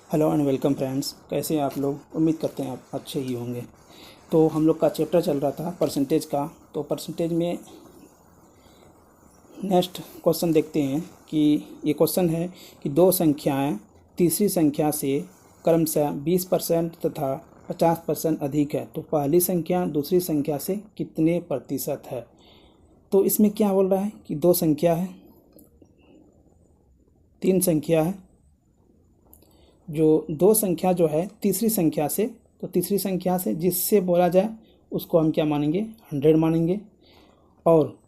Hello and welcome friends. कैसे हैं आप लोग? उम्मीद करते हैं आप अच्छे ही होंगे। तो हम लोग का चैप्टर चल रहा था परसेंटेज का। तो परसेंटेज में नेक्स्ट क्वेश्चन देखते हैं कि ये क्वेश्चन है कि दो संख्याएं तीसरी संख्या से क्रमशः 20% तथा 50% अधिक है तो पहली संख्या दूसरी संख्या से कितने प्रतिशत है। तो इसमें क्या बोल रहा है कि दो संख्या है, तीन संख्या है। जो दो संख्या जो है तीसरी संख्या से, तो तीसरी संख्या से जिससे बोला जाए उसको हम क्या मानेंगे, 100 मानेंगे। और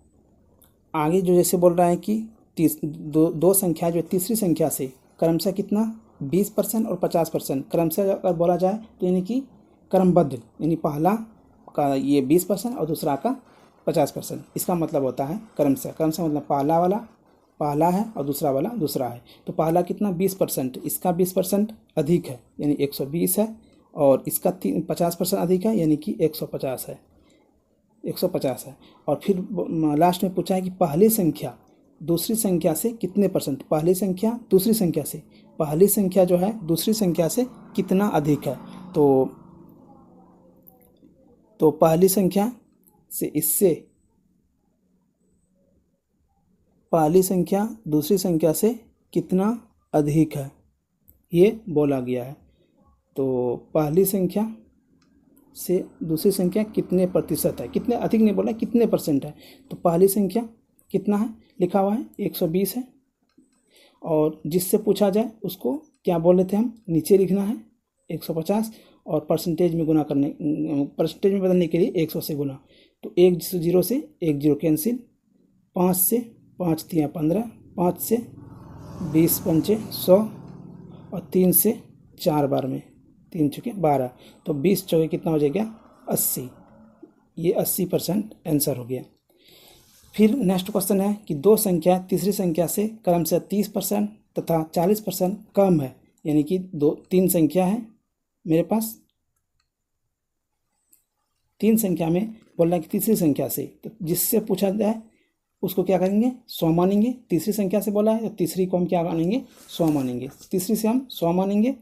आगे जो जैसे बोल रहा है कि दो संख्या जो तीसरी संख्या से क्रमशः कितना 20% और 50% क्रमशः अगर बोला जाए तो यानी कि क्रमबद्ध, यानी पहला का ये 20% और दूसरा का 50%। इसका मतलब होता है क्रमशः। क्रमशः मतलब पहला वाला पहला है और दूसरा वाला दूसरा है। तो पहला कितना 20%, इसका 20% अधिक है यानी 120 है, और इसका 50% अधिक है यानी कि 150 है, 150 है। और फिर लास्ट में पूछा है कि पहली संख्या दूसरी संख्या से कितने परसेंट, पहली संख्या दूसरी संख्या से, पहली संख्या जो है दूसरी संख्या से कितना अधिक है। तो पहली संख्या से इससे पहली संख्या दूसरी संख्या से कितना अधिक है ये बोला गया है। तो पहली संख्या से दूसरी संख्या कितने प्रतिशत है, कितने अधिक नहीं बोला, कितने परसेंट है। तो पहली संख्या कितना है, लिखा हुआ है 120 है, और जिससे पूछा जाए उसको क्या बोल रहे थे हम, नीचे लिखना है 150, और परसेंटेज में गुना करने, परसेंटेज में बदलने के लिए 100 से गुना। तो 1 से 1 0 कैंसिल, 5 से 5 3 15, 5 से 20 पंचे 100, और 3 से 4 बार में 3 चुके 12, तो 20 चौके कितना हो जाएगा 80। ये 80% आंसर हो गया। फिर नेक्स्ट क्वेश्चन है कि दो संख्या तीसरी संख्या से क्रमशः 30% तथा 40% कम है, यानी कि तीन संख्या है मेरे पास, तीन संख्या में बोल रहा है कि तीसरी संख्या से, तो जिससे पूछा जाए उसको क्या करेंगे, 100 मानेंगे। तीसरी संख्या से बोला है तो तीसरी को हम क्या मानेंगे, 100 मानेंगे। तीसरी से हम 100 मानेंगे,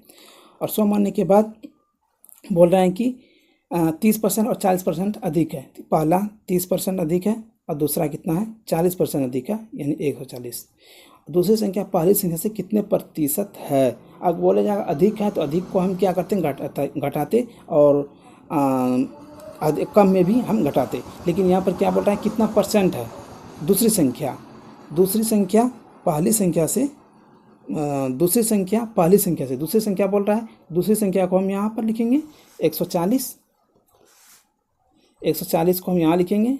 और 100 मानने के बाद बोल रहे हैं कि 30% और 40% अधिक है। पहला 30% अधिक है और दूसरा कितना है 40% अधिक है, यानी 140। दूसरी संख्या पहली संख्या से कितने प्रतिशत है। अब बोले जाएगा अधिक है तो अधिक को हम क्या करते हैं, घटाते, और कम में भी हम घटाते। लेकिन यहाँ पर क्या बोल रहा है कितना परसेंट है, दूसरी संख्या पहली संख्या से, दूसरी संख्या पहली संख्या से, दूसरी संख्या बोल रहा है, दूसरी संख्या को हम यहाँ पर लिखेंगे 140, 140 को हम यहाँ लिखेंगे,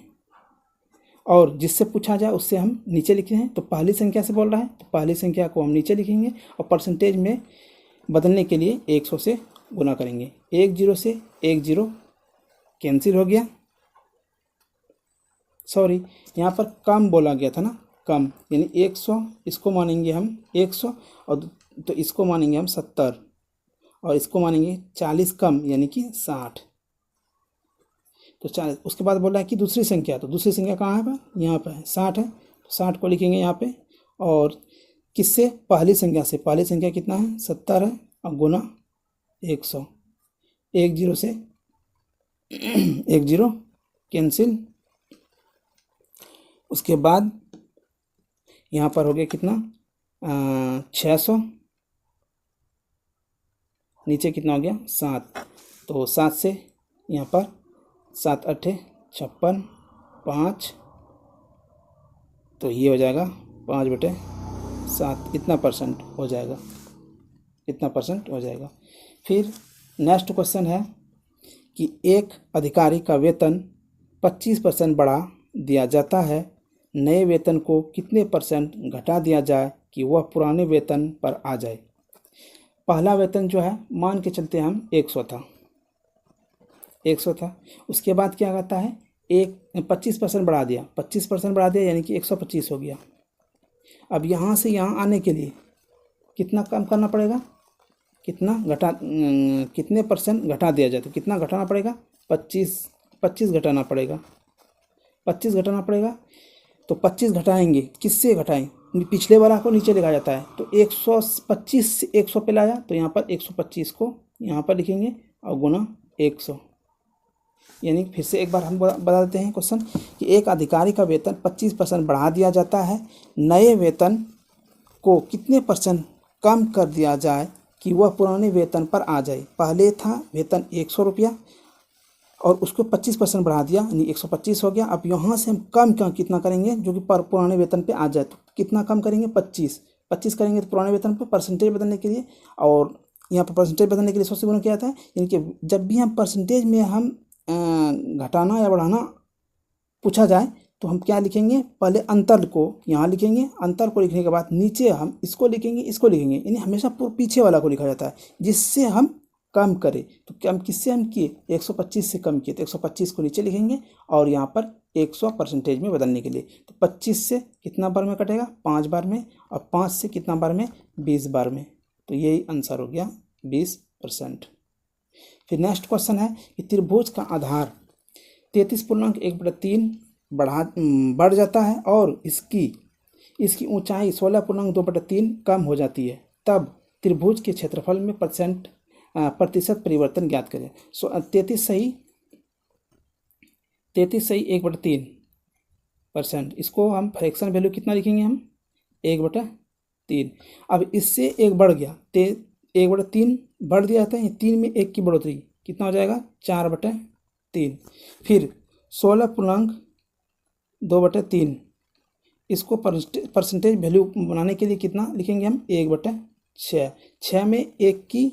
और जिससे पूछा जाए उससे हम नीचे लिखते हैं। तो पहली संख्या से बोल रहा है तो पहली संख्या को हम नीचे लिखेंगे, और परसेंटेज में बदलने के लिए 100 से गुना करेंगे। 1 0 से 1 0 कैंसिल हो गया, सॉरी यहाँ पर कम बोला गया था ना, कम यानी 100, इसको मानेंगे हम 100, और तो इसको मानेंगे हम 70, और इसको मानेंगे 40 कम यानी कि 60। तो 40, उसके बाद बोला है कि दूसरी संख्या, तो दूसरी संख्या कहाँ है पर, यहाँ पर है 60 है, तो 60 को लिखेंगे यहाँ पे, और किससे, पहली संख्या से, पहली संख्या कितना है 70 है, और गुना 100, 1 0 से 1 0 कैंसिल। उसके बाद यहाँ पर हो गया कितना 600, नीचे कितना हो गया 7, तो 7 से यहाँ पर 7 8 56, 5, तो ये हो जाएगा 5/7, इतना परसेंट हो जाएगा, इतना परसेंट हो जाएगा। फिर नेक्स्ट क्वेश्चन है कि एक अधिकारी का वेतन 25% बढ़ा दिया जाता है, नए वेतन को कितने परसेंट घटा दिया जाए कि वह पुराने वेतन पर आ जाए। पहला वेतन जो है मान के चलते हम 100 था, 100 था। उसके बाद क्या कहता है, 25% बढ़ा दिया, 25% बढ़ा दिया यानी कि 125 हो गया। अब यहाँ से यहाँ आने के लिए कितना कम करना पड़ेगा, कितने परसेंट घटा दिया जाए, तो कितना घटाना पड़ेगा, 25 घटाना पड़ेगा, 25 घटाना पड़ेगा। तो 25 घटाएंगे, किससे घटाएं, पिछले वाला को नीचे लिखा जाता है। तो 125 से 100 पे लाया तो यहाँ पर 125 को यहाँ पर लिखेंगे और गुना 100। यानी फिर से एक बार हम बता देते हैं क्वेश्चन कि एक अधिकारी का वेतन 25% बढ़ा दिया जाता है, नए वेतन को कितने % कम कर दिया जाए कि वह पुराने वेतन पर आ जाए। पहले था वेतन 100 रुपया और उसको 25% बढ़ा दिया यानी 125 हो गया। अब यहाँ से हम कम कितना करेंगे जो कि पुराने वेतन पे आ जाए, तो कितना कम करेंगे 25 करेंगे तो पुराने वेतन पे परसेंटेज बदलने के लिए, और यहाँ पर परसेंटेज बदलने के लिए 100 से गुना किया जाता है। यानी कि जब भी हम परसेंटेज में हम घटाना या बढ़ाना पूछा जाए तो हम क्या लिखेंगे, पहले अंतर को यहाँ लिखेंगे, अंतर को लिखने के बाद नीचे हम इसको लिखेंगे, यानी हमेशा पीछे वाला को लिखा जाता है जिससे हम कम करें। तो कम किससे हम किए, 125 से कम किए तो 125 को नीचे लिखेंगे और यहाँ पर 100 परसेंटेज में बदलने के लिए तो 25 से कितना बार में कटेगा, 5 बार में, और 5 से कितना बार में, 20 बार में। तो यही आंसर हो गया 20%। फिर नेक्स्ट क्वेश्चन है कि त्रिभुज का आधार 33.1/3 बढ़ जाता है और इसकी ऊंचाई 16.2/3 कम हो जाती है, तब त्रिभुज के क्षेत्रफल में प्रतिशत परिवर्तन ज्ञात करें। 33 सही 1/3%। इसको हम फ्रैक्शन वैल्यू कितना लिखेंगे, हम 1/3। अब इससे एक बढ़ गया, 1/3 बढ़ दिया जाता है, 3 में 1 की बढ़ोतरी कितना हो जाएगा, 4/3। फिर 16.2/3 इसको परसेंटेज वैल्यू बनाने के लिए कितना लिखेंगे हम, 1/6। 6 में 1 की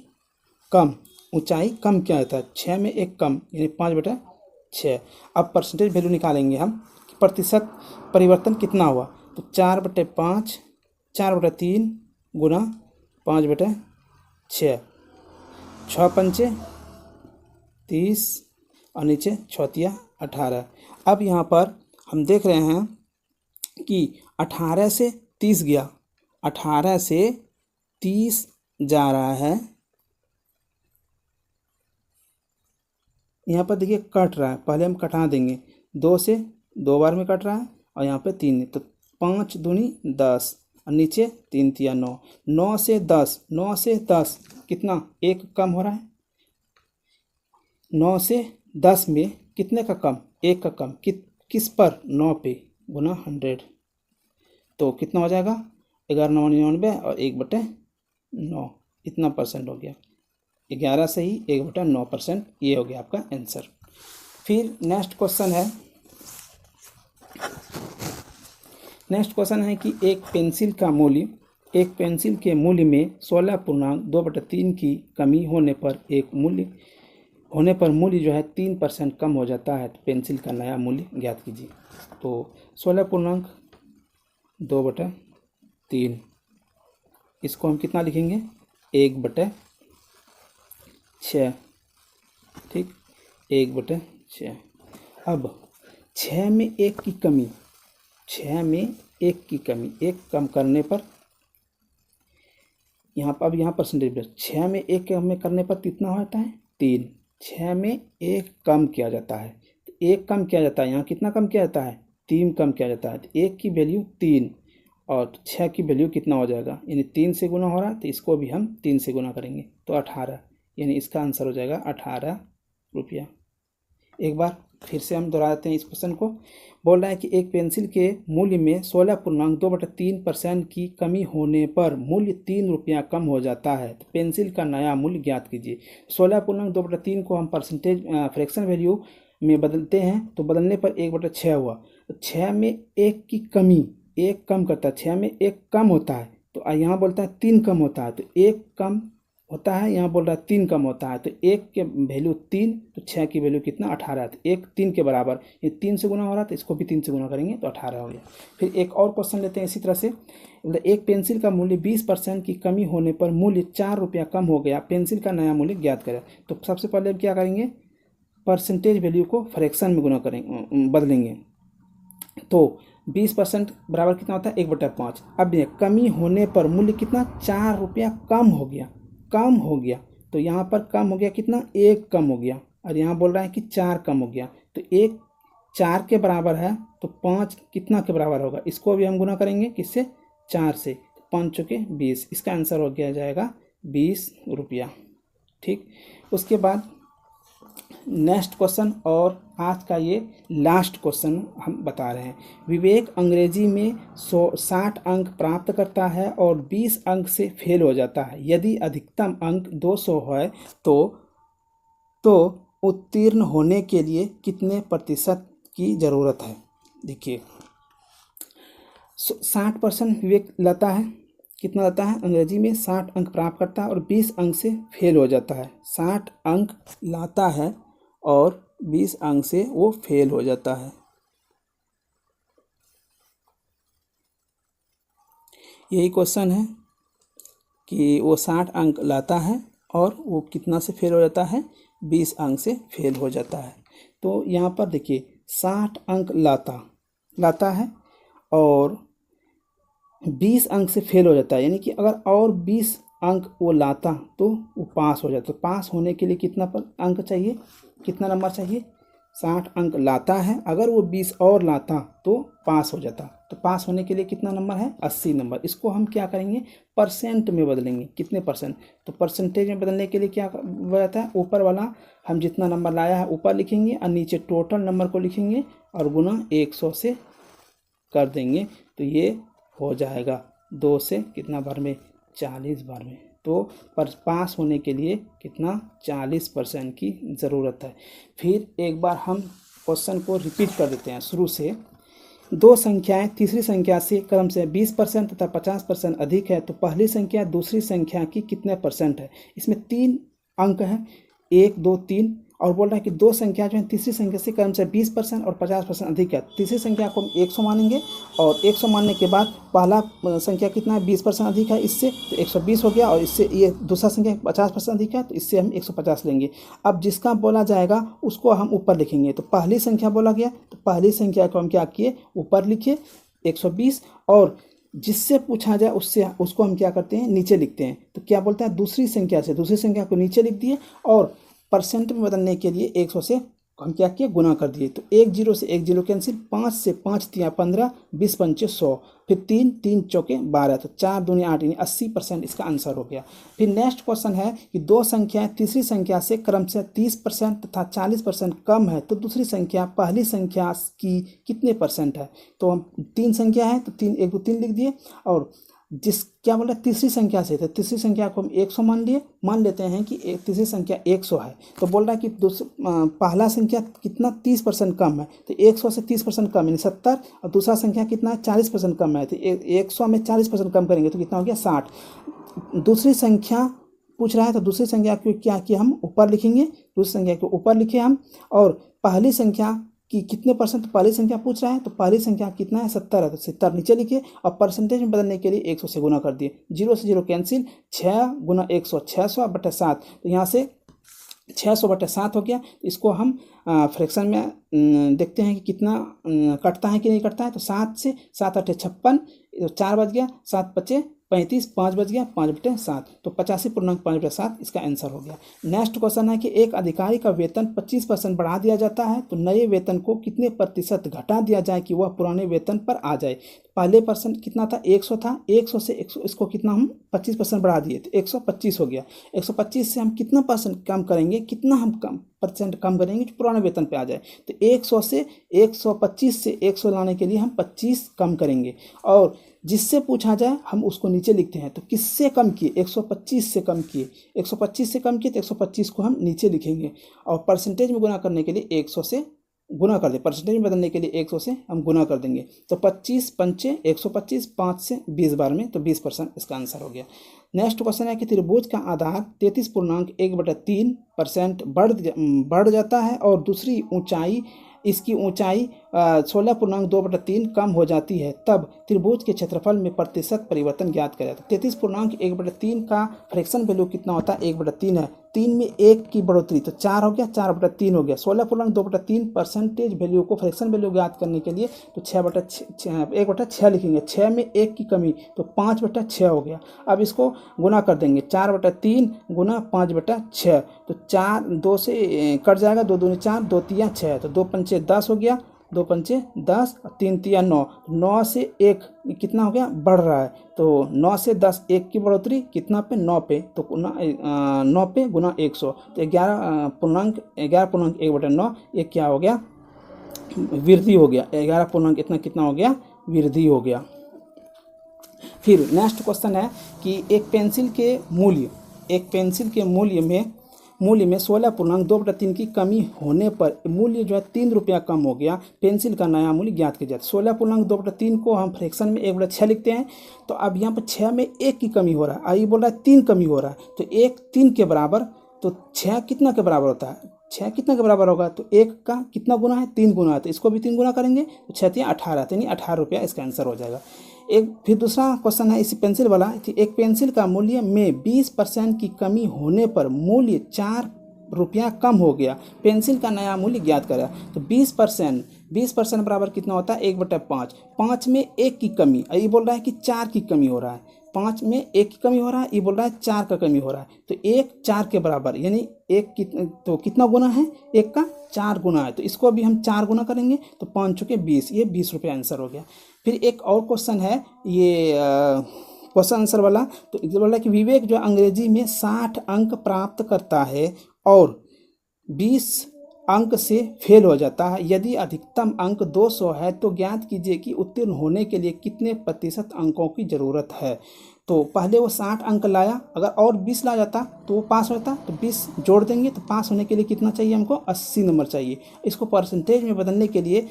कम, ऊंचाई कम क्या होता है, 6 में 1 कम यानी 5/6। अब परसेंटेज वैल्यू निकालेंगे हम कि प्रतिशत परिवर्तन कितना हुआ, तो 4/5 4/3 गुना 5/6, 6 पंचे 30 और नीचे 6 18। अब यहाँ पर हम देख रहे हैं कि 18 से 30 गया, 18 से 30 जा रहा है, यहाँ पर देखिए कट रहा है, पहले हम कटा देंगे, 2 से 2 बार में कट रहा है और यहाँ पे 3, तो 5 दूनी 10 और नीचे 3 तिया 9, 9 से 10 कितना, 1 कम हो रहा है, 9 से 10 में कितने का कम, 1 का कम, किस पर, 9 पे गुना 100, तो कितना हो जाएगा 1199 और 1/9 इतना परसेंट हो गया, 11 से ही 1/9%। ये हो गया आपका आंसर। फिर नेक्स्ट क्वेश्चन है कि एक पेंसिल के मूल्य में 16.2/3 की कमी होने पर मूल्य जो है 3% कम हो जाता है, तो पेंसिल का नया मूल्य ज्ञात कीजिए। तो 16.2/3 इसको हम कितना लिखेंगे, 1/6, ठीक, 1/6। अब 6 में 1 की कमी, 1 कम करने पर यहाँ पर, अब यहाँ परसेंटेज 6 में 1 कम करने पर कितना होता है, 3। 6 में 1 कम किया जाता है, तो 1 कम किया जाता है, यहाँ कितना कम किया जाता है, 3 कम किया जाता है, तो 1 की वैल्यू 3 और 6 की वैल्यू कितना हो जाएगा, यानी 3 से गुना हो रहा है, तो इसको भी हम 3 से गुना करेंगे तो 18, यानी इसका आंसर हो जाएगा 18 रुपया। एक बार फिर से हम दोहरा देते हैं इस क्वेश्चन को। बोल रहा है कि एक पेंसिल के मूल्य में 16.2/3% की कमी होने पर मूल्य 3 रुपया कम हो जाता है, तो पेंसिल का नया मूल्य ज्ञात कीजिए। 16.2/3 को हम परसेंटेज फ्रैक्शन वैल्यू में बदलते हैं, तो बदलने पर 1/6 हुआ, तो 6 में 1 की कमी, 1 कम करता है, 6 में 1 कम होता है, तो यहाँ बोलता है 3 कम होता है, तो 1 कम होता है, यहाँ बोल रहा है 3 कम होता है, तो 1 के वैल्यू 3, तो 6 की वैल्यू कितना, 18 है, तो 1 3 के बराबर, ये 3 से गुना हो रहा है, तो इसको भी 3 से गुना करेंगे तो 18 हो गया। फिर एक और क्वेश्चन लेते हैं इसी तरह से। एक पेंसिल का मूल्य 20% की कमी होने पर मूल्य 4 रुपया कम हो गया, पेंसिल का नया मूल्य ज्ञात करें। तो सबसे पहले हम क्या करेंगे, परसेंटेज वैल्यू को फ्रैक्शन में गुना करेंगे, बदलेंगे। तो 20% बराबर कितना होता है, 1/5। अब ये कमी होने पर मूल्य कितना, 4 रुपया कम हो गया, तो यहाँ पर कम हो गया कितना, 1 कम हो गया, और यहाँ बोल रहा है कि 4 कम हो गया, तो 1 4 के बराबर है, तो 5 कितना के बराबर होगा, इसको भी हम गुना करेंगे किससे, 4 से, 5 चौके 20, इसका आंसर हो गया जाएगा 20 रुपया। ठीक, उसके बाद नेक्स्ट क्वेश्चन और आज का ये लास्ट क्वेश्चन हम बता रहे हैं। विवेक अंग्रेजी में 60 अंक प्राप्त करता है और 20 अंक से फेल हो जाता है। यदि अधिकतम अंक 200 है तो उत्तीर्ण होने के लिए कितने प्रतिशत की ज़रूरत है? देखिए 60% विवेक लाता है, कितना लाता है? अंग्रेजी में 60 अंक प्राप्त करता है और 20 अंक से फेल हो जाता है। 60 अंक लाता है और 20 अंक से वो फेल हो जाता है। यही क्वेश्चन है कि वो 60 अंक लाता है और वो कितना से फेल हो जाता है? 20 अंक से फेल हो जाता है। तो यहाँ पर देखिए 60 अंक लाता है और 20 अंक से फेल हो जाता है, यानी कि अगर और 20 अंक वो लाता तो वो पास हो जाता। तो पास होने के लिए कितना अंक चाहिए, कितना नंबर चाहिए? 60 अंक लाता है, अगर वो 20 और लाता तो पास हो जाता। तो पास होने के लिए कितना नंबर है? 80 नंबर। इसको हम क्या करेंगे? परसेंट में बदलेंगे। कितने परसेंट? तो परसेंटेज में बदलने के लिए क्या बताता है? ऊपर वाला हम जितना नंबर लाया है ऊपर लिखेंगे और नीचे टोटल नंबर को लिखेंगे और गुना 100 से कर देंगे। तो ये हो जाएगा 2 से कितना बार में? 40 बार में। तो पास होने के लिए कितना? 40% की ज़रूरत है। फिर एक बार हम क्वेश्चन को रिपीट कर देते हैं शुरू से। दो संख्याएं तीसरी संख्या से क्रम से 20% तथा 50% अधिक है, तो पहली संख्या दूसरी संख्या की कितने परसेंट है? इसमें 3 अंक है, 1, 2, 3, और बोल रहा है कि दो संख्या जो है तीसरी संख्या से क्रम से 20% और 50% अधिक है। तीसरी संख्या को हम 100 मानेंगे और 100 मानने के बाद पहला संख्या कितना है? 20% अधिक है इससे, तो 120 हो गया, और इससे ये दूसरा संख्या 50% अधिक है तो इससे हम 150 लेंगे। अब जिसका बोला जाएगा उसको हम ऊपर लिखेंगे। तो पहली संख्या बोला गया तो पहली संख्या को हम क्या किए? ऊपर लिखे 120, और जिससे पूछा जाए उसको हम क्या करते हैं? नीचे लिखते हैं। तो क्या बोलता है? दूसरी संख्या से दूसरी संख्या को नीचे लिख दिए और परसेंट में बदलने के लिए 100 से हम क्या किए? गुना कर दिए। तो 1 0 से 1 0 कैंसिल, 5 से 5 3 15, 20 पंचे 100, फिर 3 3 चौके 12, तो 4 दूनी 8, यानी 80% इसका आंसर हो गया। फिर नेक्स्ट क्वेश्चन है कि दो संख्याएं तीसरी संख्या से क्रम से 30% तथा 40% कम है, तो दूसरी संख्या पहली संख्या की कितने परसेंट है? तो हम 3 संख्या है तो 3 1 2 3 लिख दिए, और क्या बोल रहा है? तीसरी संख्या से, तो तीसरी संख्या को हम 100 मान लेते हैं कि तीसरी संख्या 100 है। तो बोल रहा है कि पहला संख्या कितना? 30% कम है, तो 100 से 30% कम यानी 70, और दूसरा संख्या कितना है? 40% कम है, तो 100 में 40% कम करेंगे तो कितना हो गया? 60। दूसरी संख्या पूछ रहा है तो दूसरी संख्या को क्या किया? हम ऊपर लिखेंगे। दूसरी संख्या को ऊपर लिखे हम, और पहली संख्या कि कितने परसेंट? पहली संख्या पूछ रहा है तो पहली संख्या कितना है? 70 है, तो 70 नीचे लिखिए और परसेंटेज में बदलने के लिए 100 से गुना कर दिए। 0 से 0 कैंसिल, 6 गुना 100 600/7, तो यहाँ से 600/7 हो गया। इसको हम फ्रैक्शन में देखते हैं कि कितना कटता है कि नहीं कटता है। तो 7 से 7 8 56, तो 4 बच गया, 7 5 35, 5 बच गया, 5/7, तो 85.5/7 इसका आंसर हो गया। नेक्स्ट क्वेश्चन है कि एक अधिकारी का वेतन 25% बढ़ा दिया जाता है, तो नए वेतन को कितने प्रतिशत घटा दिया जाए कि वह पुराने वेतन पर आ जाए? पहले परसेंट कितना था? 100 था, 100 से 100 इसको कितना हम 25% बढ़ा दिए तो 125 हो गया। 125 से हम कितना परसेंट कम करेंगे? कितना हम परसेंट कम करेंगे जो पुराने वेतन पे आ जाए? तो 100 से 125 से 100 लाने के लिए हम 25 कम करेंगे, और जिससे पूछा जाए हम उसको नीचे लिखते हैं। तो किससे कम किए? 125 से कम किए। 125 से कम किए तो 125 को हम नीचे लिखेंगे, और परसेंटेज में गुना करने के लिए 100 से गुना कर दे। परसेंटेज में बदलने के लिए 100 से हम गुना कर देंगे। तो 25 पंचे 125, 5 से 20 बार में, तो 20% इसका आंसर हो गया। नेक्स्ट क्वेश्चन है कि त्रिभुज का आधार 33.1/3% बढ़ जाता है और दूसरी ऊंचाई इसकी ऊंचाई 16.2/3 कम हो जाती है, तब त्रिभुज के क्षेत्रफल में प्रतिशत परिवर्तन ज्ञात किया जाता है। 33.1/3 का फ्रैक्शन वैल्यू कितना होता है? 1/3 है। 3 में 1 की बढ़ोतरी तो 4 हो गया, 4/3 हो गया। 16.2/3 परसेंटेज वैल्यू को फ्रैक्शन वैल्यू ज्ञात करने के लिए तो 1/6 लिखेंगे। 6 में 1 की कमी तो 5/6 हो गया। अब इसको गुना कर देंगे, 4/3 गुना 5/6, तो 4 2 से कट जाएगा, 2 दूनी 4, 2 तिया 6, तो 2 पंचे 10 हो गया, 2 पंचे 10, 3 तिया 9, 9 से 1 कितना हो गया, बढ़ रहा है। तो 9 से 10 1 की बढ़ोतरी कितना पे, 9 पे, तो 9 पे गुना 100, तो 11.1/9, ये क्या हो गया, वृद्धि हो गया। 11 पूर्णांक इतना कितना हो गया, वृद्धि हो गया। फिर नेक्स्ट क्वेश्चन है कि एक पेंसिल के मूल्य में 16.2/3 की कमी होने पर मूल्य जो है 3 रुपया कम हो गया, पेंसिल का नया मूल्य ज्ञात किया जाए। 16.2/3 को हम फ्रैक्शन में 1/6 लिखते हैं। तो अब यहाँ पर 6 में 1 की कमी हो रहा है, आई बोल रहा है 3 कमी हो रहा है, तो 1 3 के बराबर, तो 6 कितना के बराबर होता है, 6 कितना के बराबर होगा, तो 1 का कितना गुना है, 3 गुना है, तो इसको भी 3 गुना करेंगे तो 6 3 18, यानी 18 रुपया इसका आंसर हो जाएगा। फिर दूसरा क्वेश्चन है इसी पेंसिल वाला कि एक पेंसिल का मूल्य में 20% की कमी होने पर मूल्य 4 रुपया कम हो गया, पेंसिल का नया मूल्य ज्ञात करें। तो 20% बराबर कितना होता है, 1/5, 5 में 1 की कमी, ये बोल रहा है कि 4 की कमी हो रहा है, 5 में 1 की कमी हो रहा है, ये बोल रहा है 4 का कमी हो रहा है, तो 1 4 के बराबर, यानी 1 तो कितना गुना है, 1 का 4 गुना है, तो इसको अभी हम 4 गुना करेंगे तो 5 चुके 20, ये 20 रुपये आंसर हो गया। फिर एक और क्वेश्चन है ये क्वेश्चन आंसर वाला, तो बोल रहा है कि विवेक जो अंग्रेजी में 60 अंक प्राप्त करता है और 20 अंक से फेल हो जाता है, यदि अधिकतम अंक 200 है तो ज्ञात कीजिए कि उत्तीर्ण होने के लिए कितने प्रतिशत अंकों की ज़रूरत है। तो पहले वो 60 अंक लाया, अगर और 20 ला जाता तो वो पास होता, तो 20 जोड़ देंगे, तो पास होने के लिए कितना चाहिए हमको, 80 नंबर चाहिए। इसको परसेंटेज में बदलने के लिए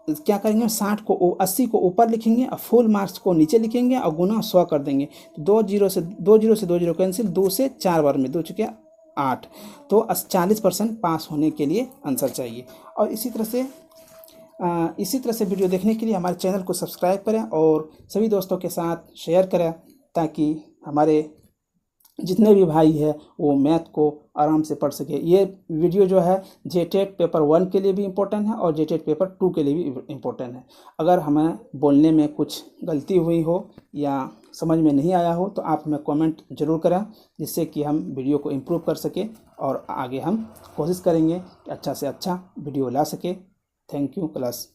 क्या करेंगे, 80 को ऊपर लिखेंगे और फुल मार्क्स को नीचे लिखेंगे और गुना 100 कर देंगे, तो 2 जीरो से 2 जीरो कैंसिल, 2 से 4 बार में 2 चुके 8, तो 40% पास होने के लिए आंसर चाहिए। और इसी तरह से वीडियो देखने के लिए हमारे चैनल को सब्सक्राइब करें और सभी दोस्तों के साथ शेयर करें, ताकि हमारे जितने भी भाई हैं वो मैथ को आराम से पढ़ सके। ये वीडियो जो है जेटेट पेपर 1 के लिए भी इम्पोर्टेंट है और जेटेट पेपर 2 के लिए भी इम्पोर्टेंट है। अगर हमें बोलने में कुछ गलती हुई हो या समझ में नहीं आया हो तो आप हमें कमेंट ज़रूर करें, जिससे कि हम वीडियो को इम्प्रूव कर सकें और आगे हम कोशिश करेंगे कि अच्छा से अच्छा वीडियो ला सके। Thank you class.